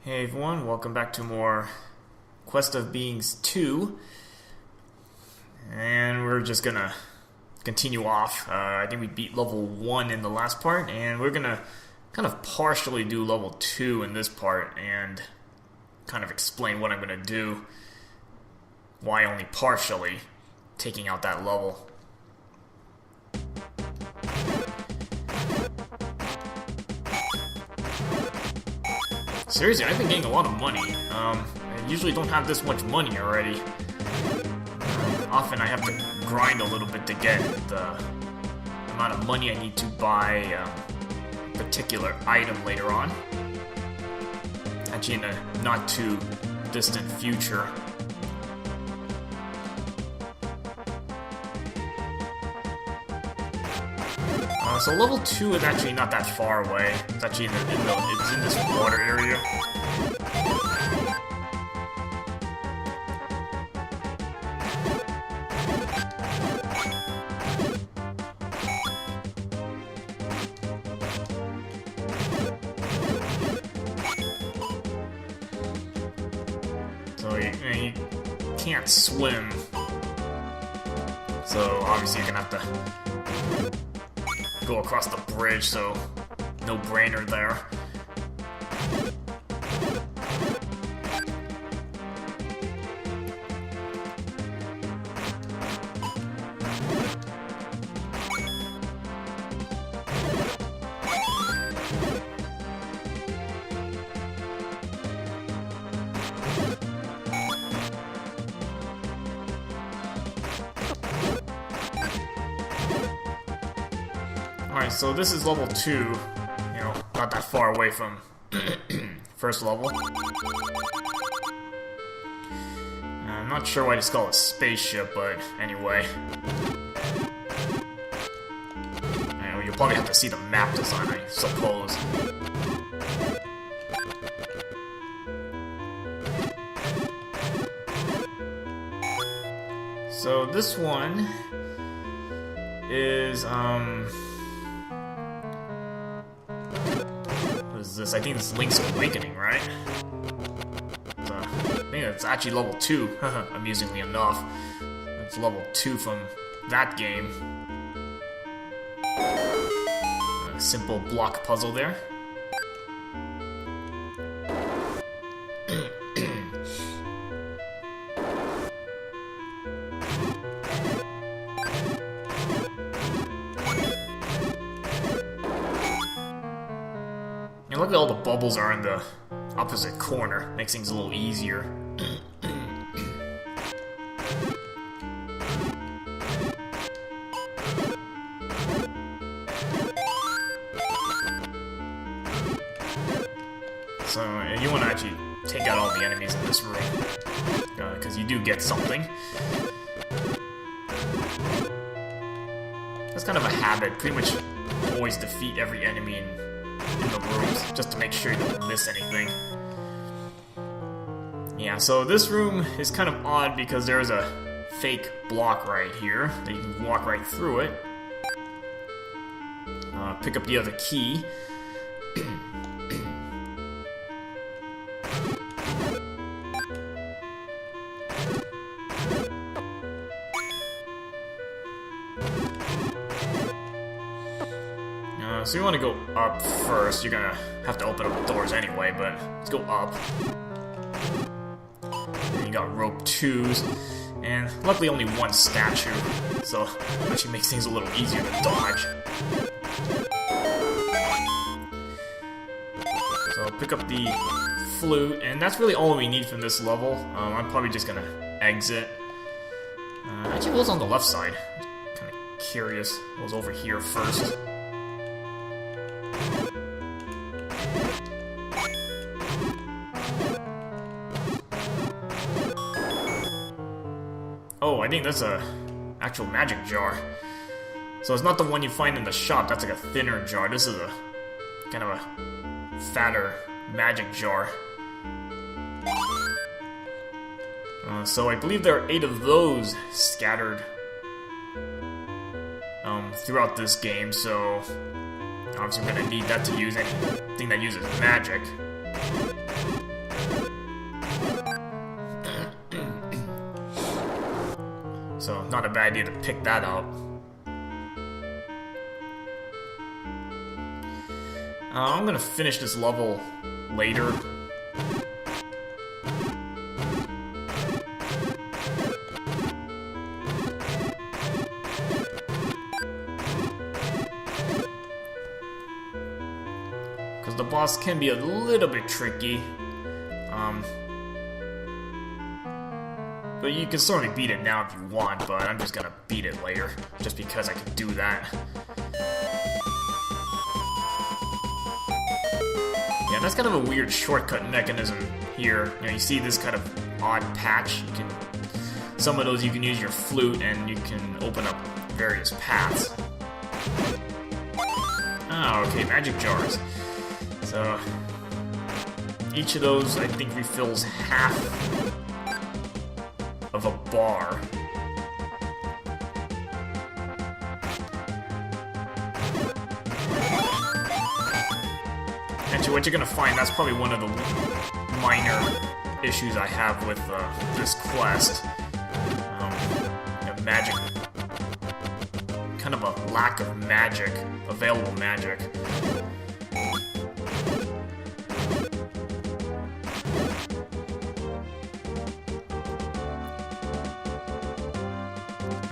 Hey everyone, welcome back to more Quest of Beings 2. And we're just gonna continue off. I think we beat level 1 in the last part, and we're gonna kind of partially do level 2 in this part and kind of explain what I'm gonna do. Why only partially taking out that level. Seriously, I've been getting a lot of money. I usually don't have this much money already. Often I have to grind a little bit to get the amount of money I need to buy a particular item later on. Actually, in a not too distant future. So level 2 is actually not that far away. It's actually it's in this water area. So you can't swim. So obviously you're gonna have to go across the bridge, so no brainer there. Alright, so this is level 2, not that far away from first level. I'm not sure why it's called a spaceship, but anyway. You'll probably have to see the map design, I suppose. So this one is, what is this? I think it's Link's Awakening, right? So, I think it's actually level 2, amusingly enough. It's level 2 from that game. A simple block puzzle there. Look at all the bubbles are in the opposite corner. Makes things a little easier. So you want to actually take out all the enemies in this room, because you do get something. That's kind of a habit. Pretty much always defeat every enemy in the rooms, just to make sure you don't miss anything. Yeah, so this room is kind of odd because there's a fake block right here that you can walk right through it. Pick up the other key. So you want to go up first. You're gonna have to open up the doors anyway, but let's go up. And you got rope 2s, and luckily only one statue, so it actually makes things a little easier to dodge. So pick up the flute, and that's really all we need from this level. I'm probably just gonna exit. Actually, what was on the left side? Kind of curious. What was over here first? Oh, I think that's a actual magic jar. So it's not the one you find in the shop, that's like a thinner jar. This is a kind of a fatter magic jar. So I believe there are 8 of those scattered throughout this game, so obviously I'm gonna need that to use anything that uses magic. So, not a bad idea to pick that up. I'm gonna finish this level later. Because the boss can be a little bit tricky. But you can certainly beat it now if you want, but I'm just gonna beat it later, just because I can do that. Yeah, that's kind of a weird shortcut mechanism here. You know, you see this kind of odd patch. You can, some of those you can use your flute and you can open up various paths. Oh, okay, magic jars. So, each of those, I think, refills half of a bar. Actually, what you're gonna find, that's probably one of the minor issues I have with this quest. Magic. Kind of a lack of magic, available magic.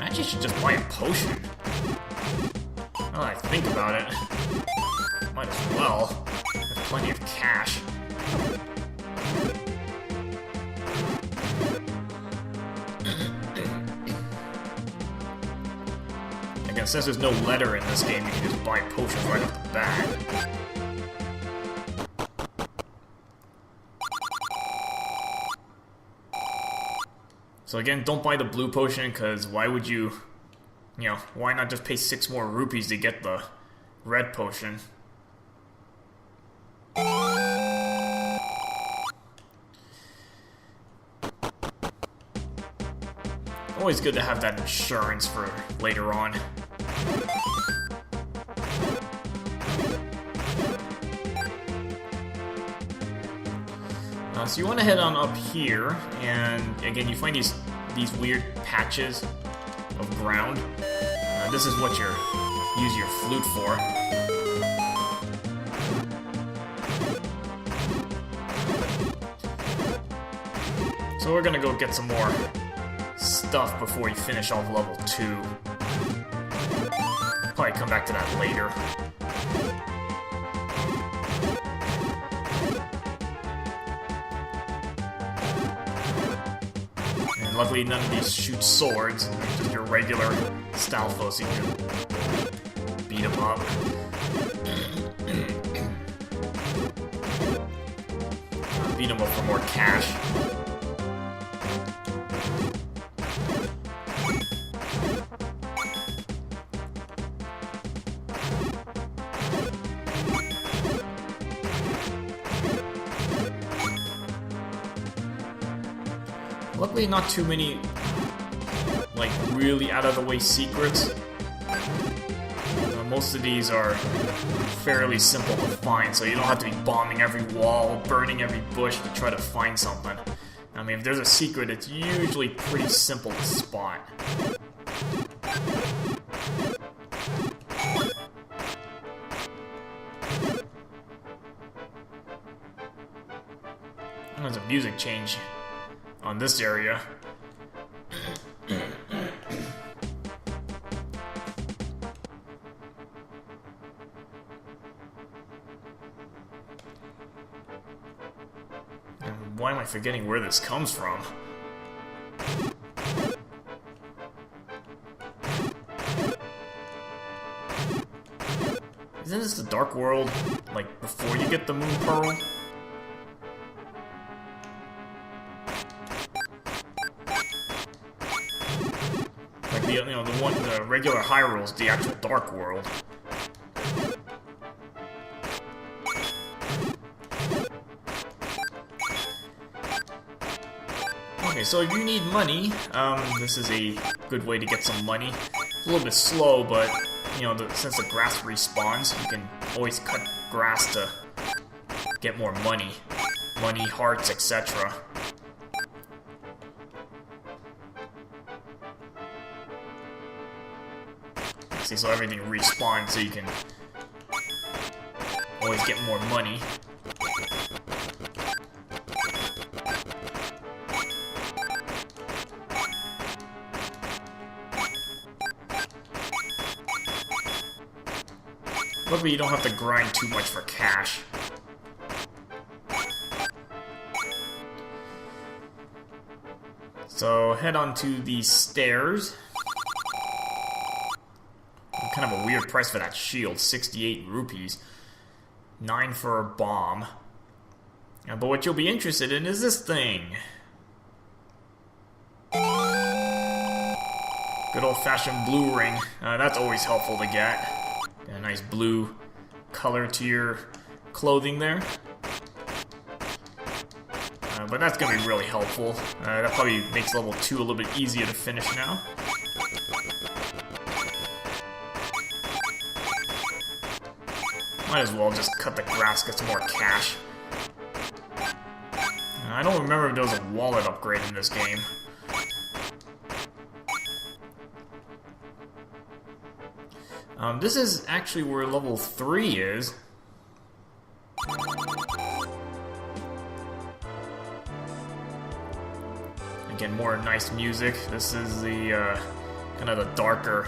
I actually should just buy a potion. Now that I think about it, might as well. There's plenty of cash. Again, since there's no letter in this game, you can just buy potions right off the bat. So again, don't buy the blue potion, because why would you, why not just pay 6 more rupees to get the red potion? Always good to have that insurance for later on. So you want to head on up here, and again, you find these weird patches of ground. This is what you use your flute for. So we're gonna go get some more stuff before we finish off level 2. Probably come back to that later. And luckily none of these shoot swords, just your regular Stalfos, you can beat them up. Beat them up for more cash. Luckily, not too many, like, really out-of-the-way secrets. Most of these are fairly simple to find, so you don't have to be bombing every wall, burning every bush to try to find something. I mean, if there's a secret, it's usually pretty simple to spot. There's a music change on this area. And why am I forgetting where this comes from? Isn't this the Dark World, like, before you get the Moon Pearl? The regular Hyrule's the actual Dark World. Okay, so if you need money, this is a good way to get some money. It's a little bit slow, but, since the grass respawns, you can always cut grass to get more money. Money, hearts, etc. See, so everything respawns so you can always get more money. Luckily, you don't have to grind too much for cash. So, head on to the stairs. Kind of a weird price for that shield, 68 rupees. 9 for a bomb. But what you'll be interested in is this thing. Good old-fashioned blue ring. That's always helpful to get. Got a nice blue color to your clothing there. But that's going to be really helpful. That probably makes level 2 a little bit easier to finish now. Might as well just cut the grass, get some more cash. I don't remember if there was a wallet upgrade in this game. This is actually where level 3 is. Again, more nice music. This is the kind of the darker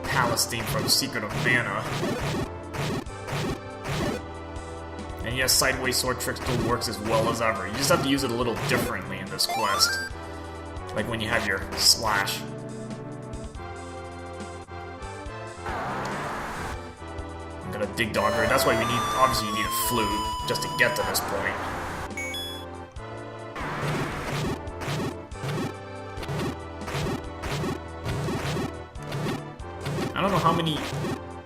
palace theme from Secret of Mana. And yes, sideways sword trick still works as well as ever. You just have to use it a little differently in this quest. Like when you have your slash. I'm gonna dig dogger. That's why we need, obviously you need a flute just to get to this point. I don't know how many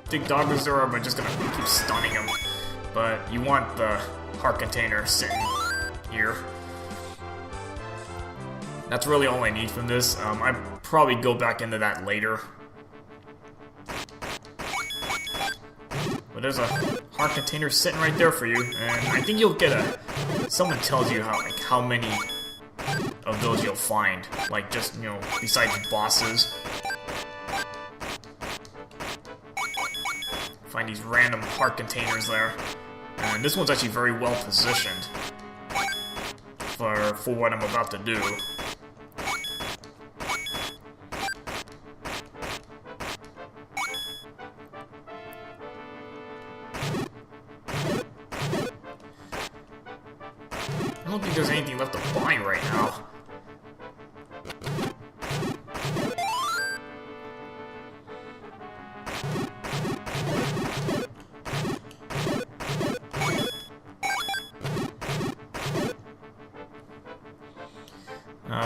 dig doggers there are, but I'm just gonna keep stunning them. But you want the heart container sitting here. That's really all I need from this. I'd probably go back into that later. But there's a heart container sitting right there for you, and I think you'll get a... Someone tells you how many of those you'll find. Like, just, you know, besides bosses. Find these random heart containers there. And this one's actually very well positioned for what I'm about to do. I don't think there's anything left to buy right now.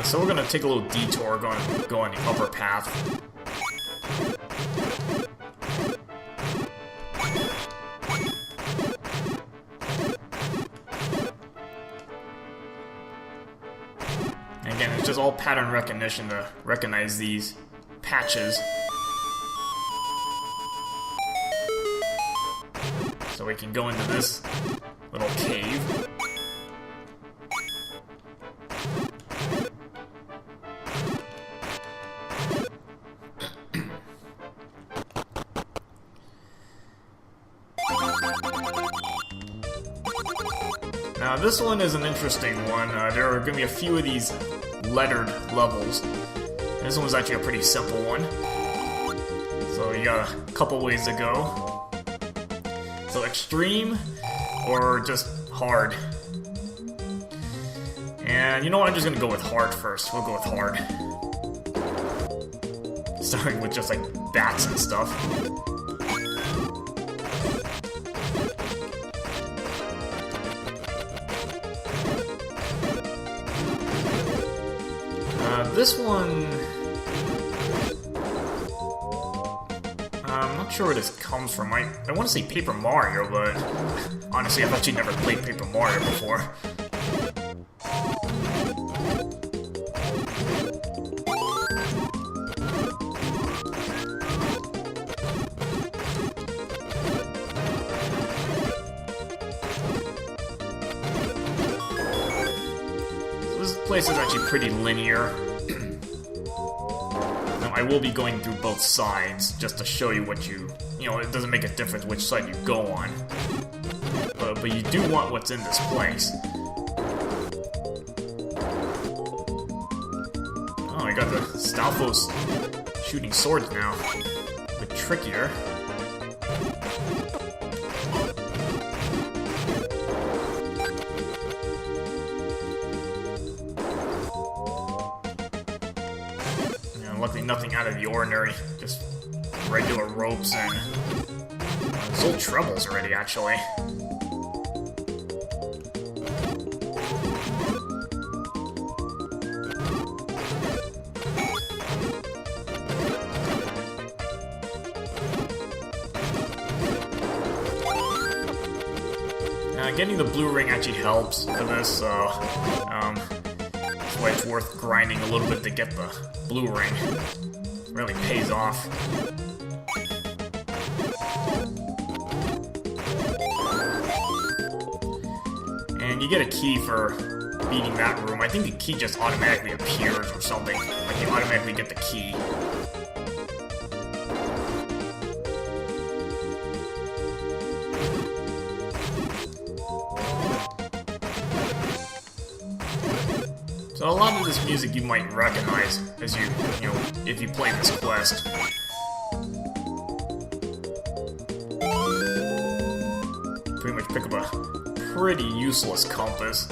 So we're gonna take a little detour, go on the upper path. And again, it's just all pattern recognition to recognize these patches. So we can go into this little cave. Now this one is an interesting one. There are going to be a few of these lettered levels. This one's actually a pretty simple one. So you got a couple ways to go. So extreme or just hard. And you know what, I'm just going to go with hard first. We'll go with hard. Starting with just like bats and stuff. This one... I'm not sure where this comes from. I want to say Paper Mario, but honestly, I've actually never played Paper Mario before. This place is actually pretty linear. I will be going through both sides just to show you what you know, it doesn't make a difference which side you go on. But you do want what's in this place. Oh, I got the Stalfos shooting swords now. A bit trickier. Luckily nothing out of the ordinary, just regular ropes and sold trebles already, actually. Getting the blue ring actually helps for this, so that's why it's worth grinding a little bit to get the blue ring. It really pays off. And you get a key for beating that room. I think the key just automatically appears or something. Like you automatically get the key. So a lot of this music you might recognize as you know, if you play this quest. Pretty much pick up a pretty useless compass.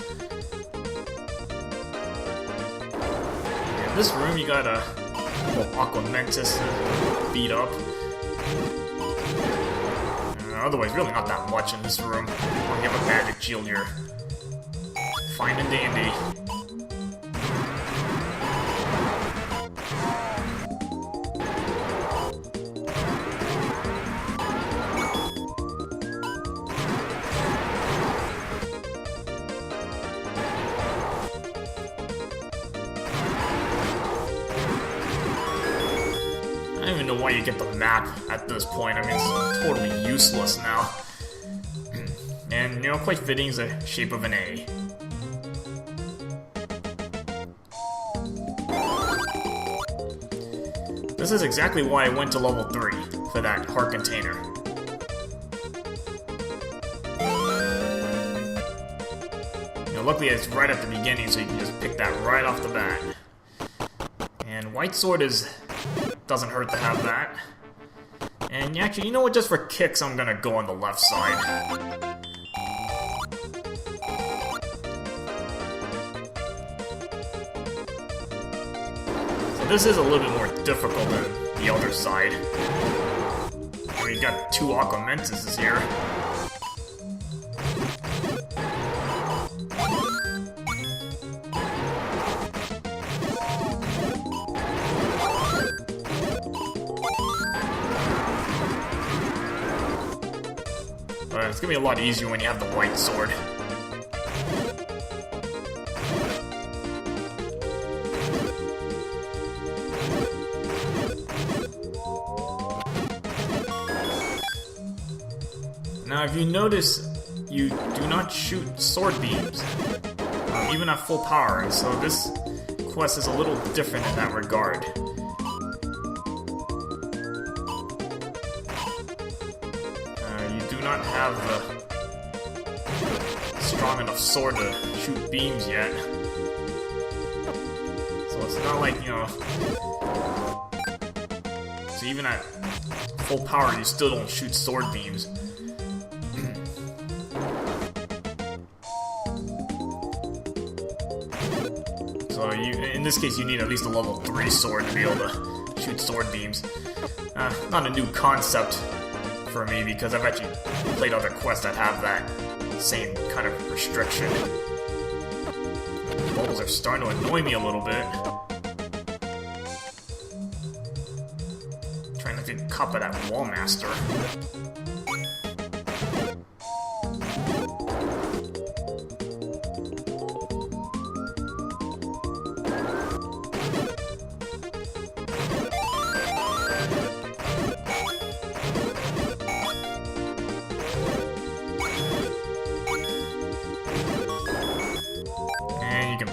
In this room you got a little Aqua Mentis beat up. Otherwise, really not that much in this room. You have a magic shield here. Fine and dandy. I don't even know why you get the map at this point. I mean, it's totally useless now. And, you know, quite fitting is the shape of an A. This is exactly why I went to level 3, for that heart container. You know, luckily it's right at the beginning, so you can just pick that right off the bat. And White Sword doesn't hurt to have that. And actually, you know what, just for kicks, I'm gonna go on the left side. So this is a little bit more difficult than the other side. We got 2 Aqua Mentises here. It's gonna be a lot easier when you have the White Sword. Now, if you notice, you do not shoot sword beams, even at full power, and so this quest is a little different in that regard. Not have the strong enough sword to shoot beams yet. So it's not like, you know... So even at full power, you still don't shoot sword beams. So in this case, you need at least a level 3 sword to be able to shoot sword beams. Not a new concept for me, because I've actually played other quests that have that same kind of restriction. The bubbles are starting to annoy me a little bit. Trying not to get caught by that wall master.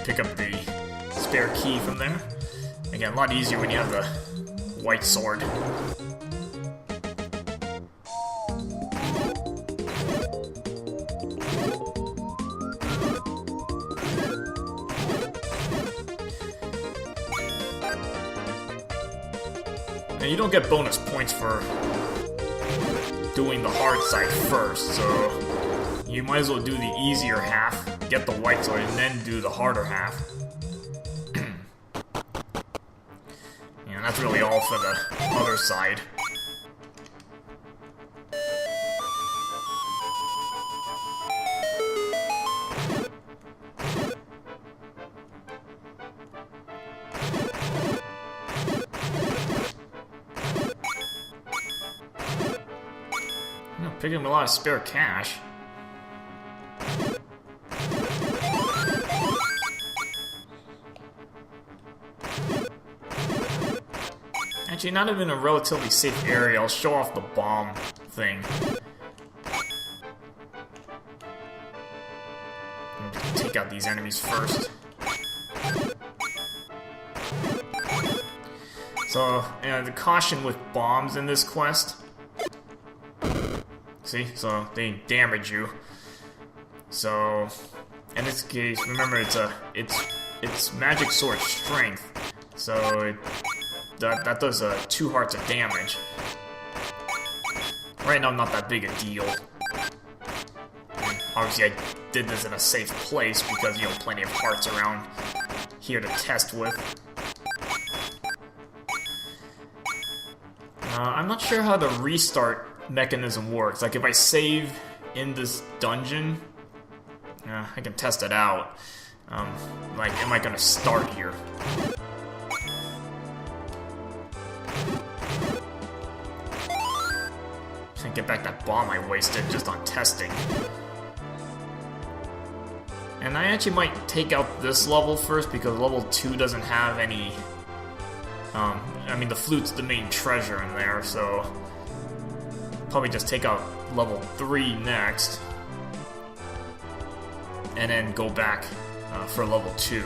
Pick up the spare key from there. Again, a lot easier when you have the white sword. And you don't get bonus points for doing the hard side first, so you might as well do the easier half, get the white sword, and then do the harder half. And that's really all for the other side. Picking up a lot of spare cash. Actually, not even a relatively safe area. I'll show off the bomb thing. Just take out these enemies first. So, the caution with bombs in this quest. See? So, they damage you. So, in this case, remember it's magic sword strength. So, that does 2 hearts of damage. Right now, not that big a deal. And obviously, I did this in a safe place because, you know, plenty of hearts around here to test with. I'm not sure how the restart mechanism works. Like, if I save in this dungeon, I can test it out. Like, am I gonna start here? Can't get back that bomb I wasted just on testing. And I actually might take out this level first because level 2 doesn't have any... I mean, the flute's the main treasure in there, so... Probably just take out level 3 next. And then go back for level 2.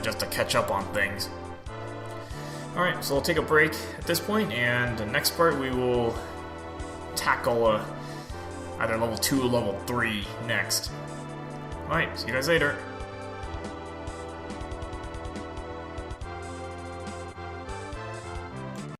Just to catch up on things. Alright, so we'll take a break at this point, and the next part we will tackle either level 2 or level 3 next. Alright, see you guys later.